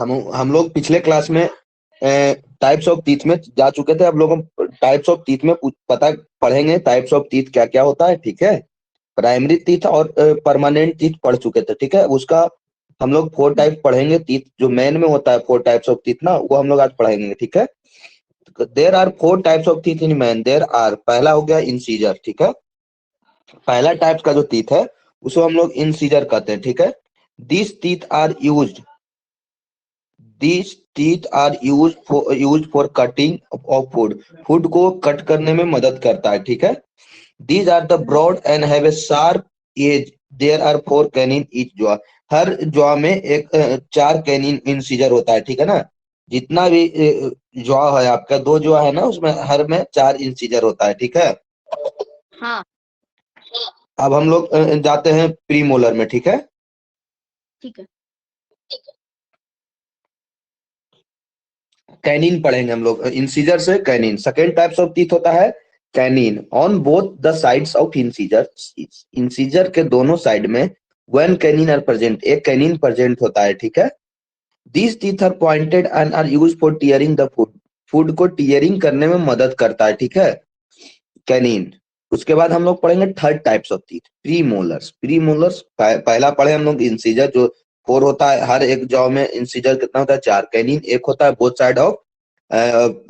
हम लोग पिछले क्लास में टाइप्स ऑफ टीथ में जा चुके थे। अब लोग हम टाइप्स ऑफ टीथ में पता पढ़ेंगे टाइप्स ऑफ टीथ क्या क्या होता है, ठीक है। प्राइमरी टीथ और परमानेंट टीथ पढ़ चुके थे, ठीक है। उसका हम लोग 4 टाइप पढ़ेंगे टीथ, जो मेन में होता है 4 टाइप्स ऑफ टीथ ना, वो हम लोग आज पढ़ेंगे, ठीक है। There are 4 types of teeth in man. There are, पहला हो गया इंसीजर, ठीक है। पहला टाइप का जो टीथ है उसको हम लोग इंसीजर कहते हैं, ठीक है। This teeth are used These teeth are used for cutting of food. फूड को कट करने में मदद करता है, ठीक है। These are the broad and have a sharp edge. There are 4 canine each jaw. हर जॉ में एक 4 कैनिन इंसीजर होता है, ठीक है ना। जितना भी जॉ है आपका, 2 जॉ है ना, उसमें हर में 4 इंसीजर होता है, ठीक है। हाँ अब हम लोग जाते हैं प्रीमोलर में, ठीक है। ठीक है। कैनिन पढ़ेंगे हम लोग, इंसीजर से canine. Second types of teeth होता है canine on both the sides of incisor. Incisor के दोनों साइड में वन कैनिन आर प्रेजेंट, एक कैनिन प्रेजेंट होता है, ठीक है। These teeth are pointed and are used for tearing the food. Food को टीयरिंग करने में मदद करता है, ठीक है, कैनिन। उसके बाद हम लोग पढ़ेंगे third types of teeth, premolars. Premolars पहला पढ़े हम लोग इंसीजर, जो 4 होता है, हर एक जॉ में इंसीजर कितना होता है, 4 कैनिन एक होता है बोथ साइड ऑफ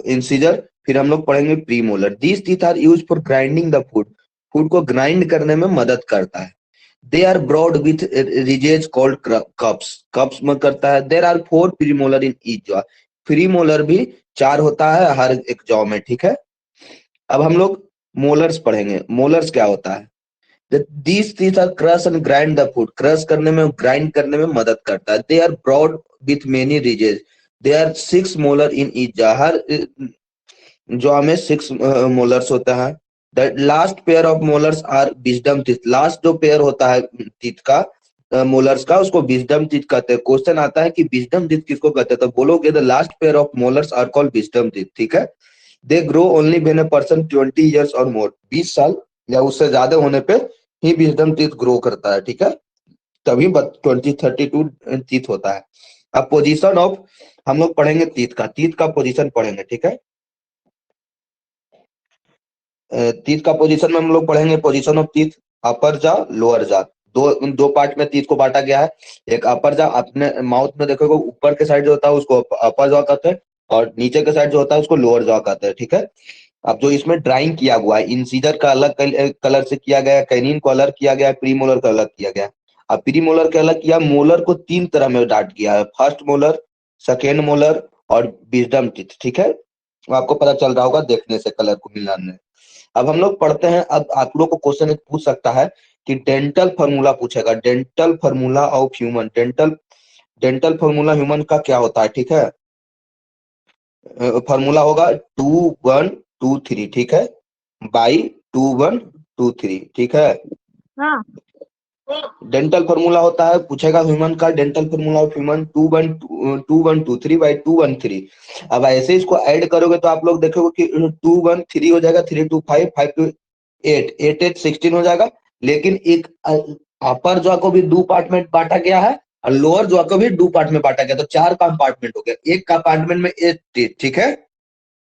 इंसीजर। फिर हम लोग पढ़ेंगे premolar. These teeth are used for grinding the food. Food को ग्राइंड करने में मदद करता है। They are broad with ridges called cups. Cusps में करता है। There are 4 premolar in each jaw. Premolar भी 4 होता है हर एक जॉ में, ठीक है। अब हम लोग मोलर्स पढ़ेंगे। मोलर्स क्या होता है, these teeth are crush and grind the food. Crush करने में, ग्राइंड करने में मदद करता है। They are broad with many ridges. They are 6 molar in each jaw. हर जॉ में 6 मोलर्स होता है। The last pair of molars are wisdom teeth. Last जो पेयर होता है टीथ का, मोलर्स का, उसको विजडम टीथ कहते हैं। क्वेश्चन आता है कि विजडम टीथ किसको कहते हैं, तो बोलोगे the last pair of molars are called wisdom teeth, ठीक है। They grow only when a person 20 years और मोर। 20 साल या उससे ज्यादा होने पे ही विजडम टीथ ग्रो करता है, ठीक है। तभी 20-32 टीथ होता है। अब पोजीशन ऑफ हम लोग पढ़ेंगे टीथ का पोजीशन पढ़ेंगे, ठीक है। टीथ का पोजीशन में हम लोग पढ़ेंगे पोजीशन ऑफ टीथ, अपर जा लोअर जा। दो पार्ट में टीथ को बांटा गया है। एक अपर जा, अपने माउथ में देखोगे ऊपर के साइड जो होता है उसको अपर जॉ कहते हैं, और नीचे के साइड जो होता है उसको लोअर जॉ कहते हैं, ठीक है। अब जो इसमें ड्राइंग किया हुआ है, इंसीजर का अलग कलर से किया गया, कैनिन को अलग किया गया, प्रीमोलर का अलग किया गया। अब प्रीमोलर के अलग किया, मोलर को 3 तरह में डांट किया है, फर्स्ट मोलर, सेकेंड मोलर और विजडम टीथ, ठीक है। आपको पता चल रहा होगा देखने से, कलर को मिलाने। अब हम लोग पढ़ते हैं। अब आप लोग को क्वेश्चन एक पूछ सकता है कि डेंटल फार्मूला पूछेगा, dental formula of human. Dental formula human का क्या होता है, ठीक है। फार्मूला होगा 2-1-2-3, ठीक है, बाई 2-1-2-3, ठीक है। हाँ डेंटल फार्मूला होता है, पूछेगा ह्यूमन का डेंटल फार्मूला ऑफ ह्यूमन 2-1-2-3/2-1-3। अब ऐसे इसको ऐड करोगे तो आप लोग देखोगे कि 2-1-3 हो जाएगा, 3-2-5, 5-8, 8-8 16 हो जाएगा। लेकिन एक अपर जॉ को भी 2 पार्ट में बांटा गया है और लोअर जॉ को भी 2 पार्ट में बांटा गया, तो 4 कंपार्टमेंट हो गया। एक कंपार्टमेंट में 8 टीथ, ठीक है।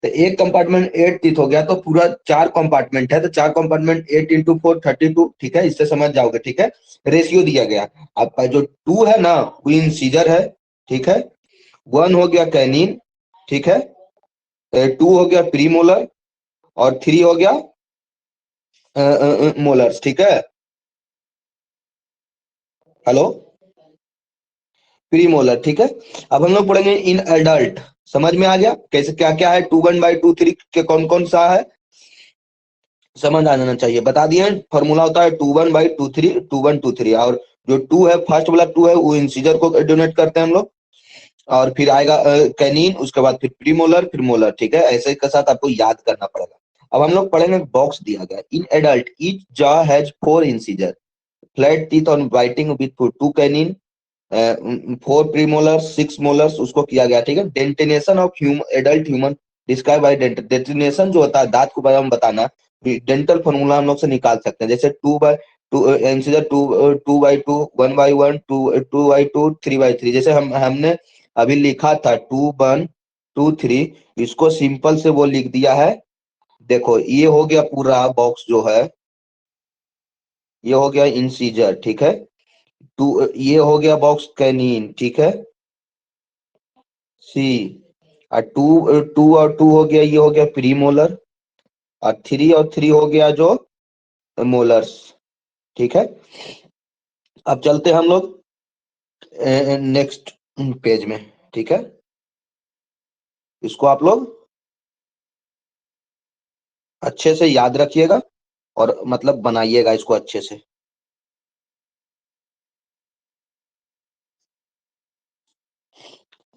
तो एक कंपार्टमेंट 8 टीथ हो गया, तो पूरा 4 कंपार्टमेंट है, तो 4 कंपार्टमेंट 8 × 4 32, ठीक है। इससे समझ जाओगे, ठीक है। रेशियो दिया गया। आपका जो 2 है ना वो इंसीजर है, ठीक है। 1 हो गया कैनिन, ठीक है। 2 हो गया प्रीमोलर और 3 हो गया मोलर्स, ठीक है। हेलो, प्रीमोलर, ठीक है। अब हम लोग पढ़ेंगे इन एडल्ट। समझ में आ गया कैसे क्या क्या है, 2-1/2-3 के कौन कौन सा है, समझ आ जाना चाहिए। बता दिए फॉर्मूला होता है 2-1/2-3, और जो 2 है, फर्स्ट वाला 2 है, वो इंसीजर को डोनेट करते हैं हम लोग। और फिर आएगा कैनिन, उसके बाद फिर प्रीमोलर, फिर मोलर, ठीक है। ऐसे के साथ आपको याद करना पड़ेगा। अब हम लोग पढ़ेंगे, बॉक्स दिया गया। In adult each jaw has 4 incisor, flat teeth on biting with 2 canine, 4 premolar, 6 molars, उसको किया गया, ठीक है। Dentination of adult human describe by dentination जो होता है दांत को बारे में बताना, डेंटल फॉर्मूला हम लोग से निकाल सकते हैं। जैसे 2/2 इंसीजर, 2/2, 1/1, 2/2, 3/3। जैसे हमने अभी लिखा था 2 1 2 3, इसको सिंपल से वो लिख दिया है। देखो ये हो गया पूरा बॉक्स जो है, ये हो गया इंसीजर, ठीक है। ये हो गया बॉक्स कैनिन, ठीक है, सी। और टू टू और टू हो गया, ये हो गया प्री मोलर। और 3 हो गया जो मोलर्स, ठीक है। अब चलते हैं हम लोग नेक्स्ट पेज में, ठीक है। इसको आप लोग अच्छे से याद रखिएगा और मतलब बनाइएगा इसको अच्छे से।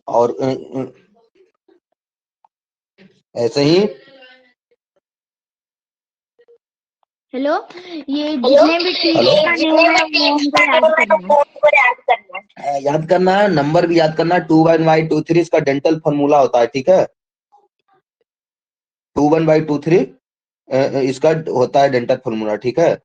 और ऐसे ही हेलो, ये जितने भी टीथ का नेम है वो हमको याद करना है। याद करना है, नंबर भी याद करना है। 2 1 2 3 इसका डेंटल फॉर्मूला होता है, ठीक है। 2 1 2 3 इसका होता है डेंटल फॉर्मूला, ठीक है।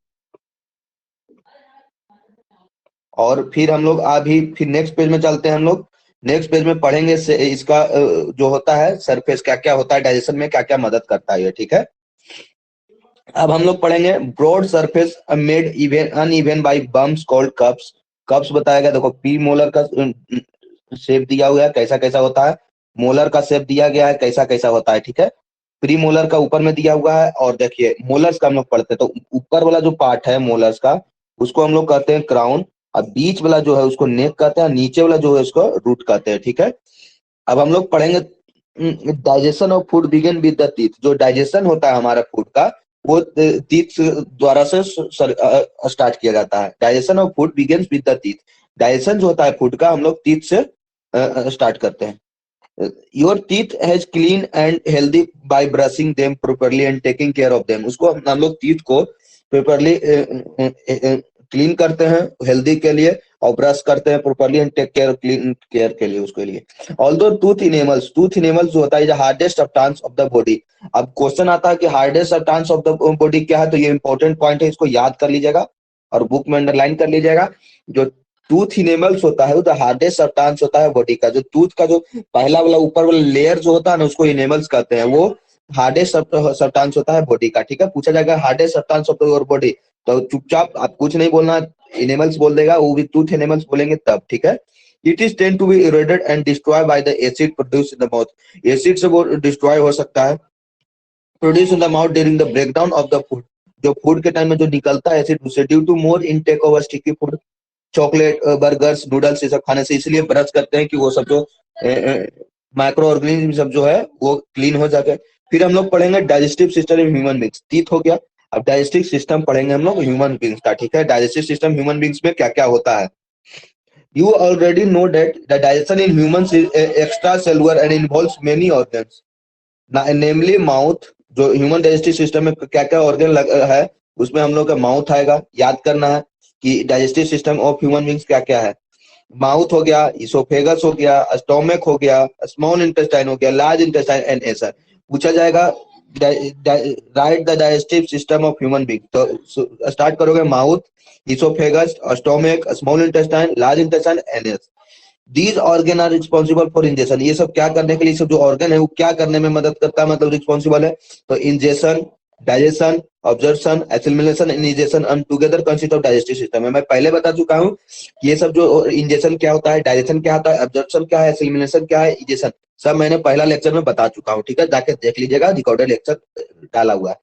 और फिर हम लोग अभी फिर नेक्स्ट पेज में चलते हैं। हम लोग नेक्स्ट पेज में पढ़ेंगे से इसका जो होता है सरफेस क्या क्या होता है, डाइजेशन में क्या क्या मदद करता है ये, ठीक है। अब हम लोग पढ़ेंगे broad surface made even uneven by bumps called cups. Cups बताया गया, देखो पी मोलर का शेप दिया हुआ है, कैसा कैसा होता है। मोलर का शेप दिया गया है, कैसा कैसा होता है, ठीक है। प्री मोलर का ऊपर में दिया हुआ है। और देखिए मोलर्स का हम लोग पढ़ते हैं, तो ऊपर वाला जो पार्ट है मोलर्स का, उसको हम लोग कहते हैं क्राउन। और बीच वाला जो है उसको नेक कहते हैं, नीचे वाला जो है उसको रूट कहते हैं, ठीक है। अब हम लोग पढ़ेंगे digestion of food begin with the teeth. जो डाइजेशन होता है हमारा फूड का, वो टीथ द्वारा से स्टार्ट किया जाता है। Digestion of food begin with the teeth. Digestion जो होता है फूड का, हम लोग टीथ से स्टार्ट करते हैं। Your teeth has clean and healthy by brushing them properly and taking care of them. उसको हम लोग टीथ को प्रॉपर्ली क्लीन करते हैं हेल्दी के लिए, और ब्रश करते हैं properly and take care clean care के लिए उसके लिए। ऑल्दो टूथ इनेमल्स जो होता है hardest of turns of the body. अब क्वेश्चन आता है कि hardest of turns of the body क्या है, तो ये इंपॉर्टेंट पॉइंट है, इसको याद कर लीजिएगा और बुक में अंडरलाइन कर लीजिएगा। जो टूथ इनेमल्स होता है वो द हार्डेस्ट ऑफ टर्न्स होता है बॉडी का। जो टूथ का जो पहला वाला ऊपर वाला लेयर जो होता है ना, उसको इनेमल्स कहते हैं। वो हार्डेस्ट सब्सटेंस होता है बॉडी का, ठीक है। पूछा जाएगा hardest substance of your body, तो चुपचाप आप कुछ नहीं बोलना, एनिमल्स बोल देगा, वो भी टूथ एनिमल्स बोलेंगे तब, ठीक है। It is tend to be eroded and destroy by the acid produce in the mouth. Acid से वो डिस्ट्रॉय हो सकता है, produce in the mouth during the breakdown of the food. जो फूड के टाइम में जो निकलता है एसिड उससे, due to more intake of sticky food, chocolate burgers noodles ये सब खाने से, इसलिए ब्रश करते हैं कि वो सब जो माइक्रो ऑर्गेनिज्म सब जो है वो क्लीन हो जाए। फिर हम लोग पढ़ेंगे digestive system in human beings. Teeth हो गया, अब डाइजेस्टिव सिस्टम पढ़ेंगे हम लोग ह्यूमन बींग्स का, ठीक है। डाइजेस्टिव सिस्टम ह्यूमन बींग्स में क्या क्या होता है। You already know that the digestion in humans is extracellular and involves many organs, namely mouth। जो ह्यूमन डाइजेस्टिव सिस्टम में क्या क्या ऑर्गन है, उसमें हम लोग का माउथ आएगा। याद करना है कि digestive system of human beings क्या क्या है। माउथ हो गया, इसोफेगस हो गया, स्टोमक हो गया, स्मॉल इंटेस्टाइन हो गया, लार्ज इंटेस्टाइन एंड एसर। पूछा जाएगा write the digestive system of human being, तो स्टार्ट करोगे mouth, oesophagus, stomach, small intestine, large intestine and एस। These organ are responsible for ingestion. ये सब क्या करने के लिए, सब जो ऑर्गन है वो क्या करने में मदद करता है, मतलब रिस्पॉन्सिबल है। तो ingestion, digestion, absorption, assimilation and ingestion and together consist of digestive system है। मैं पहले बता चुका हूँ ये सब जो इंजेशन क्या होता है, डाइजेशन क्या होता है, ऑब्जर्प्शन क्या है, एसिमिलेशन क्या है, इंजेशन, सब मैंने पहला लेक्चर में बता चुका हूँ, ठीक है। जाके देख लीजिएगा, रिकॉर्डेड लेक्चर डाला हुआ है।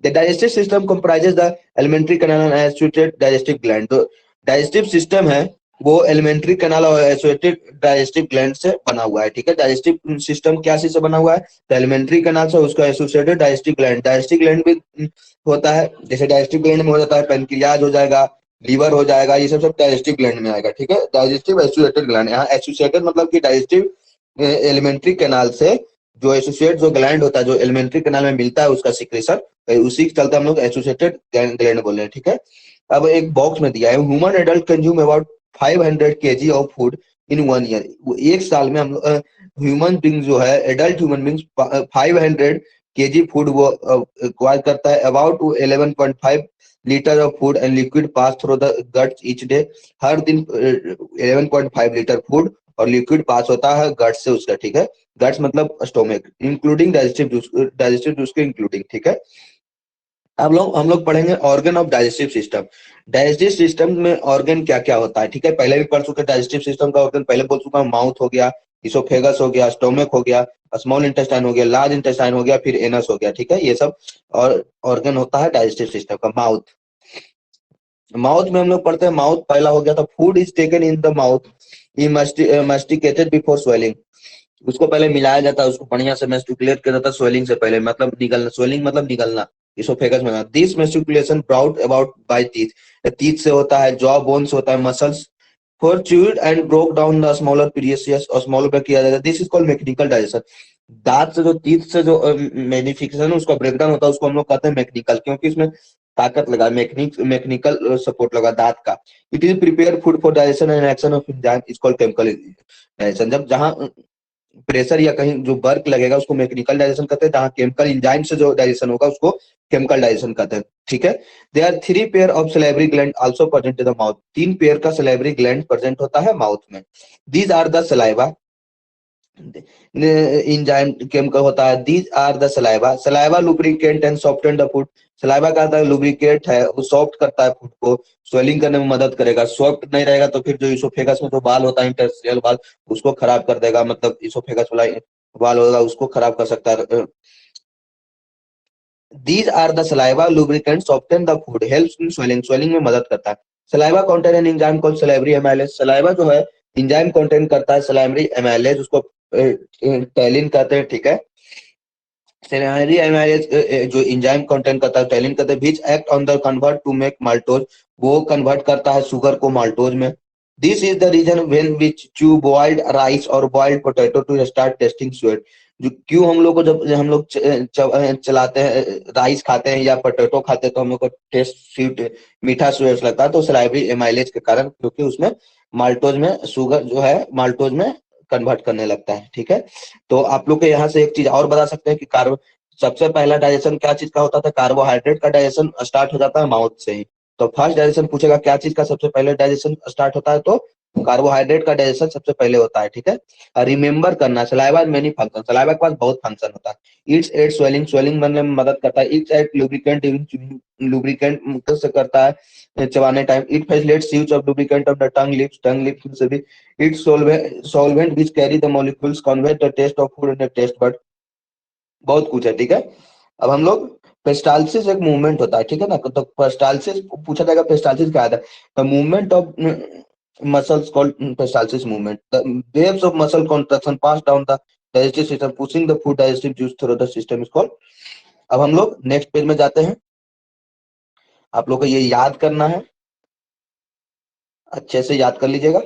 The digestive system comprises the alimentary canal and associated digestive gland. तो डाइजेस्टिव सिस्टम है वो एलिमेंट्री कैनाल और एसोसिएटेड डाइजेस्टिव ग्लैंड से बना हुआ है, ठीक है। डाइजेस्टिव सिस्टम क्या से बना हुआ है, तो एलिमेंट्री कैनाल से, उसका associated digestive gland. Digestive gland भी होता है, जैसे डाइजेस्टिव ग्लैंड में हो जाता है पेनक्रियाज हो जाएगा, लीवर हो जाएगा, ये सब डाइजेस्टिव ग्लैंड में आएगा, ठीक है। डाइजेस्टिव एसोसिएटेड ग्लैंड, यहाँ एसोसिएटेड मतलब कि डाइजेस्टिव एलिमेंट्री कैनाल से जो एसोसिएट जो ग्लैंड होता है, जो एलिमेंट्री कैनाल में मिलता है उसका सिक्रेशन, उसी के चलते हम लोग एसोसिएटेड ग्लैंड बोल रहे हैं, ठीक है। अब एक बॉक्स में दिया है, human adult consume about 500 kg of food in 1 year. एक साल में हम ह्यूमन बींग जो है, adult human being 500 kg food वो एक्वायर करता है। About 11.5 litre of food and liquid pass through the guts each day. हर दिन 11.5 लीटर फूड और लिक्विड पास होता है गट से उसका, ठीक है। गट्स मतलब स्टोमक, इंक्लूडिंग डाइजेस्टिव जूस के इंक्लूडिंग, ठीक है। अब हम लोग पढ़ेंगे organ of digestive system. Digestive system में ऑर्गन क्या क्या होता है, ठीक है। पहले भी पढ़ चुके डाइजेस्टिव सिस्टम का ऑर्गन, पहले बोल चुका हूं, माउथ हो गया, इसोफेगस हो गया, स्टोमक हो गया, स्मॉल इंटेस्टाइन हो गया, लार्ज इंटेस्टाइन हो गया, फिर एनस हो गया, ठीक है। ये सब और ऑर्गन होता है डाइजेस्टिव सिस्टम का। माउथ, माउथ में हम लोग पढ़ते हैं, माउथ पहला हो गया था, food is taken in the mouth masticated before swelling. उसको पहले मिलाया जाता है, उसको बढ़िया से मैस्टिकुलेट किया जाता है स्वेलिंग से पहले, मतलब निकलना, स्वेलिंग मतलब निकलना, इसोफेगस में। This mastication brought about by teeth, teeth से होता है, जॉ बोन से होता है, muscles for chewed and broke down the smaller pieces, और स्मॉलर पे किया जाता है। This is called mechanical digestion. दांत से जो टीथ से जो मैग्निफिकेशन है उसका ब्रेकडाउन होता है, उसको हम लोग कहते हैं मैकेनिकल, क्योंकि इसमें ताकत लगा, मैकेनिकल सपोर्ट लगा दांत का। It is prepare food for digestion and action of enzyme is called chemical digestion. जब जहां प्रेशर या कहीं जो वर्क लगेगा उसको मैकेनिकल डाइजेशन कहते हैं, जहां केमिकल एंजाइम से जो डाइजेशन होगा उसको केमिकल डाइजेशन कहते हैं, ठीक है। There are 3 pair of salivary gland also present in the mouth, 3 pair का सलेवरी ग्लैंड प्रेजेंट होता है माउथ में। These are the saliva, enzyme chemical होता है, these are the saliva, saliva lubricate and soften the food. Saliva का आता है lubricate है, वो सॉफ्ट करता है फूड को, स्वेलिंग करने में मदद करेगा। सॉफ्ट नहीं रहेगा तो फिर जो इसोफेगस में जो बाल होता है, इंटरस्टिशियल बाल, उसको खराब कर देगा, मतलब इसोफेगस वाला बाल होगा उसको खराब कर सकता है। These are the saliva lubricants soften the food, helps in swelling, swelling में मदद करता है। Saliva contain an enzyme called salivary amylase, saliva जो है enzyme contain करता है salivary amylase, उसको टैलिन कहते हैं, ठीक है। salivary amylase जो enzyme contain करता है टैलिन कहते हैं, which act on the convert to make maltose, वो convert करता है शुगर को maltose में। This is the reason when which chew boiled rice or boiled potato to start tasting sweet, जो क्यों हम लोग को जब हम लोग चलाते हैं, राइस खाते हैं या पोटैटो खाते हैं तो हम लोग को टेस्ट स्वीट, मीठा स्वीट लगता है, तो सलाइवरी एमाइलेज के कारण, क्योंकि उसमें माल्टोज में शुगर जो है माल्टोज में कन्वर्ट करने लगता है, ठीक है। तो आप लोग के यहाँ से एक चीज और बता सकते हैं कि कार्बो, सबसे पहला डाइजेशन क्या चीज का होता था, कार्बोहाइड्रेट का डाइजेशन स्टार्ट हो जाता है माउथ से ही। तो फर्स्ट डाइजेशन पूछेगा क्या चीज का सबसे पहले डाइजेशन स्टार्ट होता है, तो कार्बोहाइड्रेट का डाइजेशन सबसे पहले होता है, ठीक है। रिमेंबर करना, सलाइवा मेनी फंक्शन, सलाइवा के पास बहुत फंक्शन होता है। इट्स एड स्वेलिंग, स्वेलिंग बनने में मदद करता है। इट्स एड लुब्रिकेंट, लुब्रिकेंट से करता है चबाने time. It facilitates use of lubricant of the tongue lips से भी। It's solvent which carry the molecules convey the taste of food in the taste bud, बहुत कुछ है, ठीक है। अब हम लोग, पेस्टाल्सिस एक मूवमेंट होता है, ठीक है ना। तो पेस्टाल्सिस पूछा जाएगा, पेस्टाल्सिस क्या है, the movement of muscles called peristalsis movement. The waves of muscle contraction pass down the digestive system, pushing the food digestive juice through the system is called. अब हम लोग नेक्स्ट पेज में जाते हैं, आप लोग को ये याद करना है, अच्छे से याद कर लीजिएगा।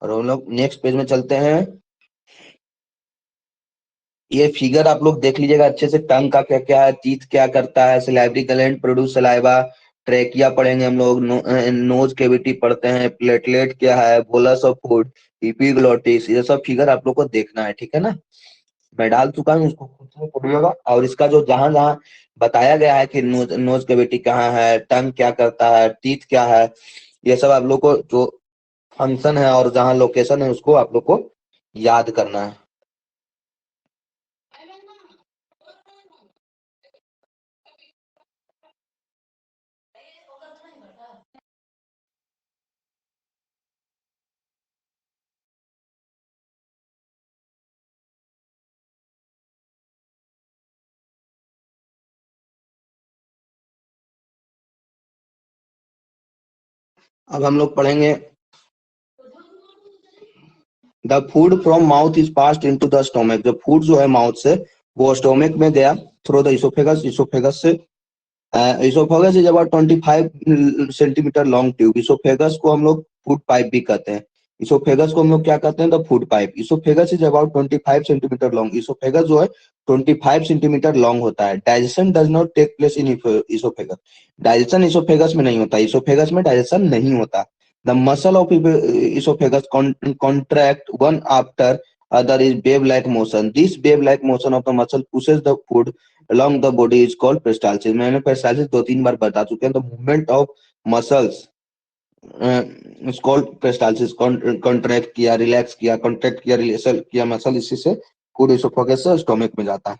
और हम लोग नेक्स्ट पेज में चलते हैं। ये फिगर आप लोग देख लीजिएगा अच्छे से, टंग का क्या क्या है, टीथ क्या करता है, salivary gland produce saliva, trachea पढ़ेंगे हम लोग, नोज कैविटी पढ़ते हैं, प्लेटलेट क्या है, बोलस ऑफ फूड, एपिग्लोटिस, ये सब फिगर आप लोग को देखना है, ठीक है ना। मैं डाल चुका हूँ, उसको खुद से पढ़िएगा, और इसका जो जहां जहां बताया गया है कि नोज कैविटी कहाँ है, टंग क्या करता है, टीथ क्या है, ये सब आप लोग को जो फंक्शन है और जहां लोकेशन है उसको आप लोग को याद करना है। अब हम लोग पढ़ेंगे, the food from mouth is passed into the stomach, जो फूड जो है माउथ से वो स्टोमक में गया थ्रू द इसोफेगस, इसोफेगस से, oesophagus is about 25 centimetre long tube. Oesophagus को हम लोग फूड पाइप भी कहते हैं, इसोफेगस को हम लोग क्या कहते हैं, the food pipe. Oesophagus is about 25 centimetre long, oesophagus जो है 25 सेंटीमीटर लॉन्ग होता है। Digestion does not take place in oesophagus, digestion oesophagus में नहीं होता, इसोफेगस में डाइजेशन नहीं होता। The muscle of oesophagus contract one after other is wave like motion. This wave like motion of the muscle pushes the food along the body is called peristalsis. मैंने peristalsis 2-3 बार बता चुके हैं. The movement of muscles it's called peristalsis. Contract किया, relax किया, contract किया, relax किया muscle, इसी से फूड इसोफेगस से स्टोमक में जाता है.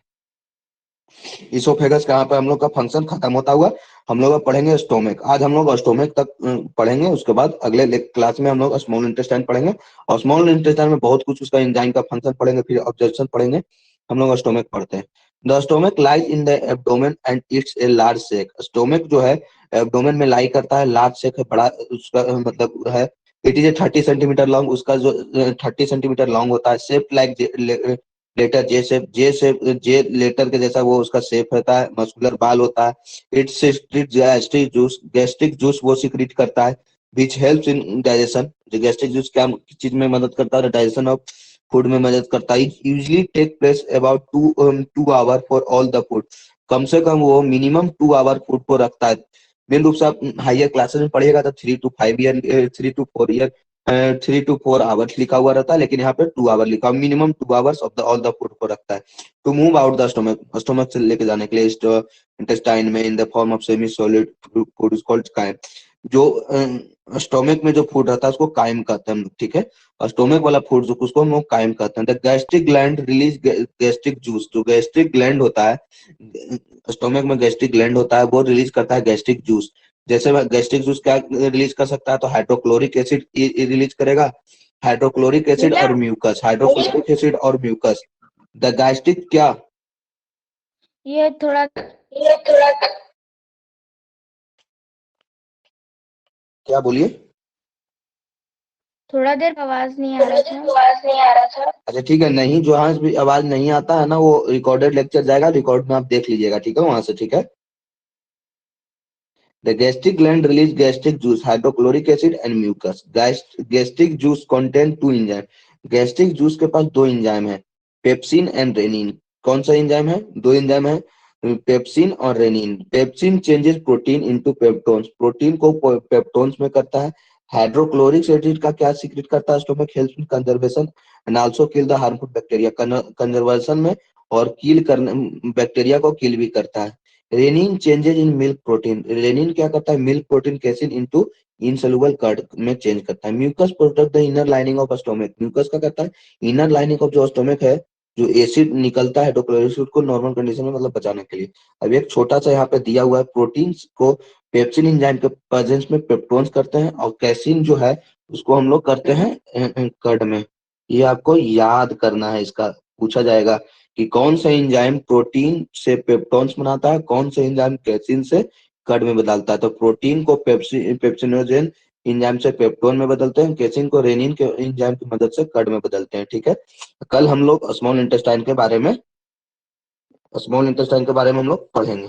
इसोफेगस कहाँ पे हम लोग का फंक्शन खत्म होता हुआ हम लोग पढ़ेंगे स्टोमक. आज हम लोग स्टोमक तक पढ़ेंगे. उसके बाद अगले क्लास में हम लोग स्मॉल इंटेस्टाइन पढ़ेंगे और स्मॉल इंटेस्टाइन में बहुत कुछ उसका एंजाइम का फंक्शन पढ़ेंगे, फिर ऑब्जर्वेशन पढ़ेंगे. हम लोग स्टोमक पढ़ते हैं. The stomach lies in the abdomen and it's a large sac. Stomach जो है एब्डोमेन में लाई करता है, लार्ज सेक है, बड़ा उसका मतलब है. It is a 30 centimetre long. उसका जो 30 सेंटीमीटर लॉन्ग होता है. Shape like letter J shape, J letter के जैसा वो उसका शेप रहता है. मस्कुलर बाल होता है. इट्स गैस्ट्रिक जूस वो सिक्रीट करता है विच हेल्प्स इन डाइजेशन. जो गैस्ट्रिक जूस क्या चीज में मदद करता है? डाइजेशन ऑफ फूड में मदद करता है. Usually take place about 2 hour for all the food. कम से कम वो मिनिमम 2 आवर फूड को रखता है. मेन रूप से आप हायर क्लासेस में पढ़िएगा तो 3 to 4 आवर्स लिखा हुआ रहता है, लेकिन यहाँ पे 2 आवर लिखा हुआ. Minimum 2 hours of the all the food को रखता है. To move out the stomach, stomach से लेके जाने के लिए इंटेस्टाइन में in the form of semi solid food is called chyme. जो स्टोमक में जो फूड रहता है उसको काइम कहते हैं हम लोग. ठीक है. और स्टोमक वाला फूड जो उसको हम लोग काइम कहते हैं. The gastric gland release gastric juice. जो गैस्ट्रिक ग्लैंड होता है, स्टोमक में गैस्ट्रिक ग्लैंड होता है, वो रिलीज करता है गैस्ट्रिक जूस. जैसे गैस्ट्रिक जूस क्या रिलीज कर सकता है? तो हाइड्रोक्लोरिक एसिड रिलीज करेगा. हाइड्रोक्लोरिक एसिड और म्यूकस. हाइड्रोक्लोरिक एसिड और म्यूकस. द गैस्ट्रिक क्या ये थोड़ा क्या बोलिए? थोड़ा देर आवाज नहीं आ रहा था. अच्छा ठीक है. नहीं, जो यहाँ भी आवाज नहीं आता है ना, वो रिकॉर्डेड लेक्चर जाएगा, रिकॉर्ड में आप देख लीजिएगा. ठीक है, वहां से. ठीक है. The gastric gland release gastric juice, hydrochloric acid and mucus. Gastric juice contain 2 enzyme. Gastric juice के पास 2 एंजाइम है, पेप्सिन एंड रेनिन. कौन सा एंजाइम है? 2 एंजाइम है, पेप्सिन और rennin. Pepsin changes protein into peptones. Protein को पेप्टोन्स में करता है. हाइड्रोक्लोरिक एसिड का क्या सीक्रेट करता है? Stomach help in conservation and also kill the harmful bacteria. Conservation में और किल करने, बैक्टीरिया को किल भी करता है. Rennin changes in milk protein. Rennin क्या करता है? Milk protein casein into insoluble curd में चेंज करता है. Mucus protect the inner lining of stomach. Mucus क्या करता है? इनर लाइनिंग ऑफ जो स्टोमक है, जो एसिड निकलता है हाइड्रोक्लोरिक एसिड को नॉर्मल कंडीशन में मतलब बचाने के लिए. अब एक छोटा सा यहाँ पे दिया हुआ है. प्रोटीन्स को पेप्सिन एंजाइम के प्रेजेंस में पेप्टोन्स करते हैं और कैसिन जो है उसको हम लोग करते हैं कर्ड में. ये आपको याद करना है. इसका पूछा जाएगा कि कौन सा एंजाइम प्रोटीन से पेप्टोन्स बनाता है, कौन सा एंजाइम कैसिन से कर्ड में बदलता है. तो प्रोटीन को पेप्सिनोजेन एंजाइम से पेप्टोन में बदलते हैं, कैसिन को रेनिन के एंजाइम की मदद से कर्ड में बदलते हैं. ठीक है. कल हम लोग स्मॉल इंटेस्टाइन के बारे में हम लोग पढ़ेंगे.